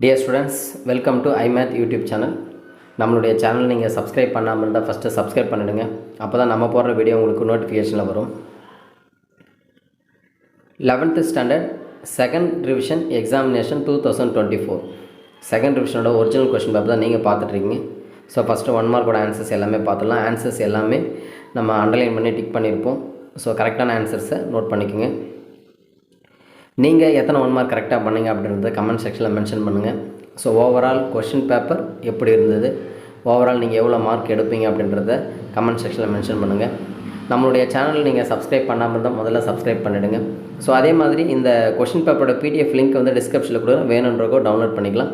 Dear students, welcome to iMath YouTube channel. நம்மளுடைய channel நீங்கள் subscribe பண்ணாமல் இருந்தால் ஃபஸ்ட்டு சப்ஸ்கிரைப் பண்ணிடுங்க. அப்போ தான் நம்ம போடுற வீடியோ உங்களுக்கு நோட்டிஃபிகேஷனில் வரும். 11th standard second revision examination 2024 second ரிவிஷனோட ஒரிஜினல் கொஷின் பேப்பர் தான் நீங்கள் பார்த்துட்ருக்கீங்க. ஸோ ஃபஸ்ட்டு 1 மார்க்கோட ஆன்சர்ஸ் எல்லாமே பார்த்துடலாம். ஆன்சர்ஸ் எல்லாமே நம்ம அண்டர்லைன் பண்ணி டிக் பண்ணியிருப்போம். ஸோ கரெக்டான ஆன்சர்ஸை நோட் பண்ணிக்கோங்க. நீங்கள் எத்தனை 1 மார்க் கரெக்டாக பண்ணுங்க அப்படின்றத கமெண்ட் செக்ஷனில் மென்ஷன் பண்ணுங்கள். ஸோ ஓவரால் கொஷின் பேப்பர் எப்படி இருந்தது, ஓவரால் நீங்கள் எவ்வளோ மார்க் எடுப்பீங்க அப்படின்றத கமெண்ட் செக்ஷனில் மென்ஷன் பண்ணுங்கள். நம்மளுடைய சேனல் நீங்கள் சப்ஸ்கிரைப் பண்ணாமல் இருந்தால் முதல்ல சப்ஸ்கிரைப் பண்ணிவிடுங்க. ஸோ அதே மாதிரி இந்த கொஷின் பேப்பரோட PDF லிங்க் வந்து டிஸ்கிரிப்ஷனில் கூட வேணுன்றக்கோ டவுன்லோட் பண்ணிக்கலாம்.